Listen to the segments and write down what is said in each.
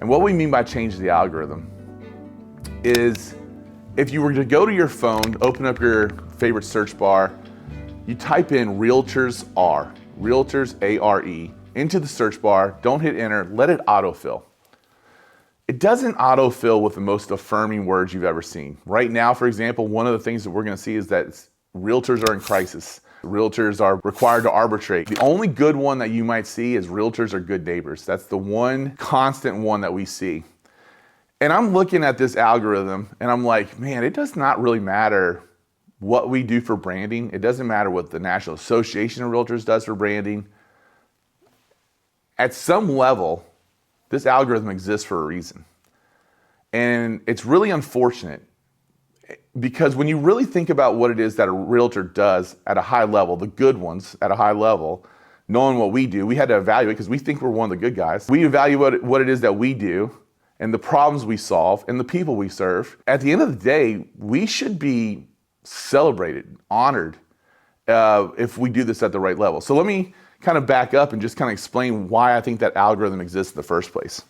And what we mean by change the algorithm is if you were to go to your phone, open up your favorite search bar, you type in Realtors R, Realtors A-R-E, into the search bar, don't hit enter, let it autofill. It doesn't autofill with the most affirming words you've ever seen. Right now, for example, one of the things that we're gonna see is that realtors are in crisis. Realtors are required to arbitrate. The only good one that you might see is realtors are good neighbors. That's the one constant one that we see. And I'm looking at this algorithm and I'm like, man, it does not really matter what we do for branding. It doesn't matter what the National Association of Realtors does for branding. At some level, this algorithm exists for a reason. And it's really unfortunate because when you really think about what it is that a realtor does at a high level, the good ones at a high level, knowing what we do, we had to evaluate because we think we're one of the good guys. We evaluate what it is that we do and the problems we solve and the people we serve. At the end of the day, we should be celebrated, honored if we do this at the right level. So let me kind of back up and just kind of explain why I think that algorithm exists in the first place.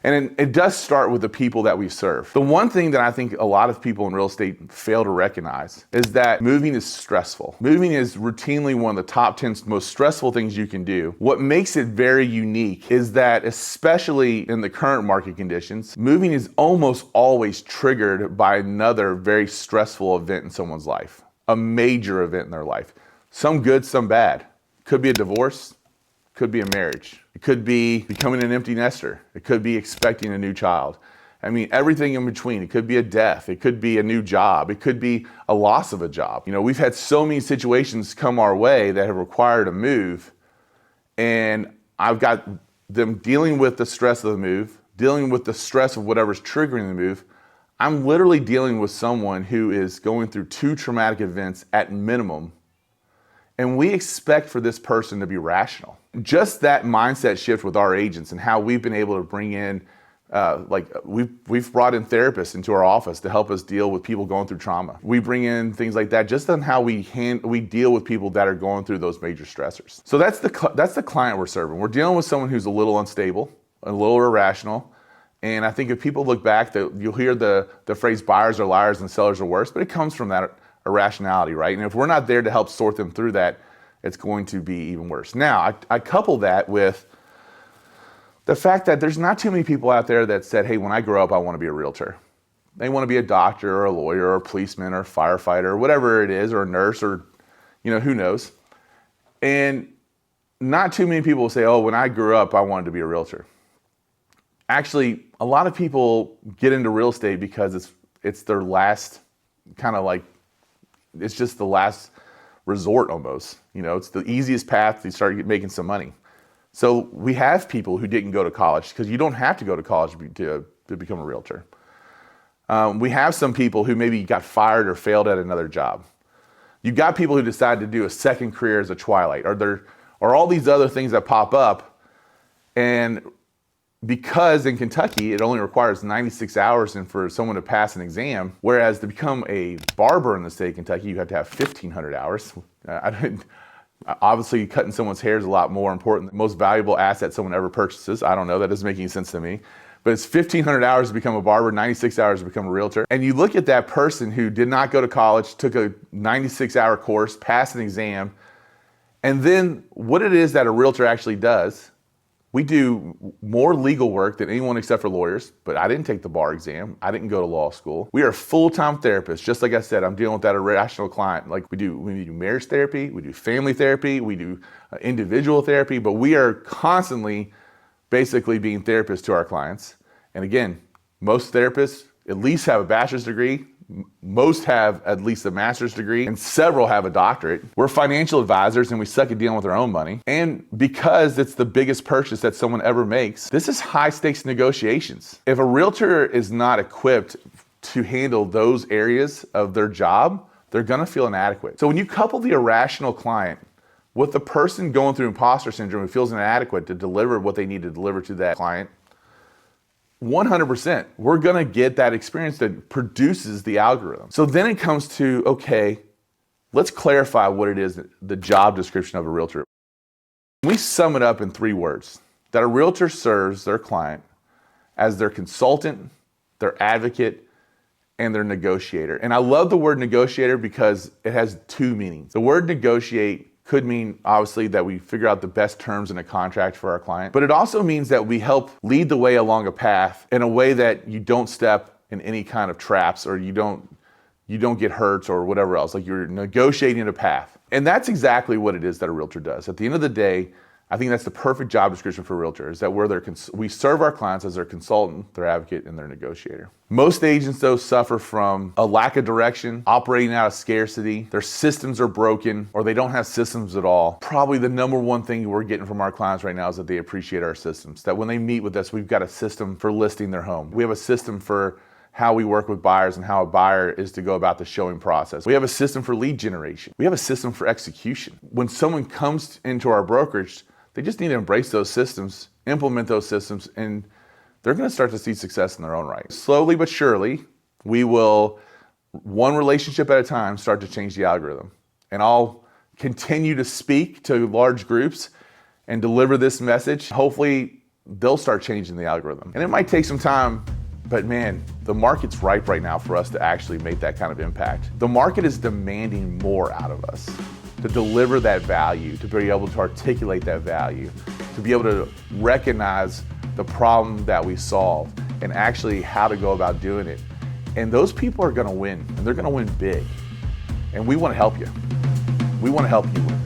And it does start with the people that we serve. The one thing that I think a lot of people in real estate fail to recognize is that moving is stressful. Moving is routinely one of the top 10 most stressful things you can do. What makes it very unique is that, especially in the current market conditions, moving is almost always triggered by another very stressful event in someone's life, a major event in their life. Some good, some bad. Could be a divorce, could be a marriage. It could be becoming an empty nester. It could be expecting a new child. I mean, everything in between. It could be a death. It could be a new job. It could be a loss of a job. You know, we've had so many situations come our way that have required a move, and I've got them dealing with the stress of the move, dealing with the stress of whatever's triggering the move. I'm literally dealing with someone who is going through 2 traumatic events at minimum, and we expect for this person to be rational. Just that mindset shift with our agents and how we've been able to bring in, we've brought in therapists into our office to help us deal with people going through trauma. We bring in things like that just on how we deal with people that are going through those major stressors. So that's the client we're serving. We're dealing with someone who's a little unstable, a little irrational. And I think if people look back, you'll hear the phrase buyers are liars and sellers are worse, but it comes from that irrationality, right? And if we're not there to help sort them through that, it's going to be even worse. Now, I couple that with the fact that there's not too many people out there that said, hey, when I grow up, I want to be a realtor. They want to be a doctor or a lawyer or a policeman or a firefighter or whatever it is, or a nurse, or, who knows. And not too many people will say, oh, when I grew up, I wanted to be a realtor. Actually, a lot of people get into real estate because it's their last it's just the last resort almost. It's the easiest path to start making some money. So we have people who didn't go to college because you don't have to go to college to become a realtor. We have some people who maybe got fired or failed at another job. You've got people who decide to do a second career as a twilight, or all these other things that pop up. And because in Kentucky, it only requires 96 hours and for someone to pass an exam, whereas to become a barber in the state of Kentucky, you have to have 1,500 hours. Obviously, cutting someone's hair is a lot more important. The most valuable asset someone ever purchases. I don't know, that doesn't make any sense to me. But it's 1,500 hours to become a barber, 96 hours to become a realtor. And you look at that person who did not go to college, took a 96-hour course, passed an exam, and then what it is that a realtor actually does. We do more legal work than anyone except for lawyers, but I didn't take the bar exam. I didn't go to law school. We are full-time therapists. Just like I said, I'm dealing with that irrational client. Like we do marriage therapy, we do family therapy, we do individual therapy, but we are constantly basically being therapists to our clients. And again, most therapists at least have a bachelor's degree. Most have at least a master's degree, and several have a doctorate. We're financial advisors and we suck at dealing with our own money. And because it's the biggest purchase that someone ever makes, this is high stakes negotiations. If a realtor is not equipped to handle those areas of their job, they're gonna feel inadequate. So when you couple the irrational client with the person going through imposter syndrome who feels inadequate to deliver what they need to deliver to that client, 100%, we're gonna get that experience that produces the algorithm. So then it comes to, okay, let's clarify what it is, the job description of a realtor. We sum it up in 3 words, that a realtor serves their client as their consultant, their advocate, and their negotiator. And I love the word negotiator because it has two meanings. The word negotiate could mean, obviously, that we figure out the best terms in a contract for our client, but it also means that we help lead the way along a path in a way that you don't step in any kind of traps, or you don't get hurt or whatever else. Like, you're negotiating a path. And that's exactly what it is that a realtor does. At the end of the day, I think that's the perfect job description for a realtor, is that we serve our clients as their consultant, their advocate, and their negotiator. Most agents, though, suffer from a lack of direction, operating out of scarcity. Their systems are broken, or they don't have systems at all. Probably the number one thing we're getting from our clients right now is that they appreciate our systems. That when they meet with us, we've got a system for listing their home. We have a system for how we work with buyers and how a buyer is to go about the showing process. We have a system for lead generation. We have a system for execution. When someone comes into our brokerage, they just need to embrace those systems, implement those systems, and they're going to start to see success in their own right. Slowly but surely, we will, one relationship at a time, start to change the algorithm. And I'll continue to speak to large groups and deliver this message. Hopefully, they'll start changing the algorithm. And it might take some time, but man, the market's ripe right now for us to actually make that kind of impact. The market is demanding more out of us, to deliver that value, to be able to articulate that value, to be able to recognize the problem that we solve and actually how to go about doing it. And those people are gonna win, and they're gonna win big. And we wanna help you. We wanna help you win.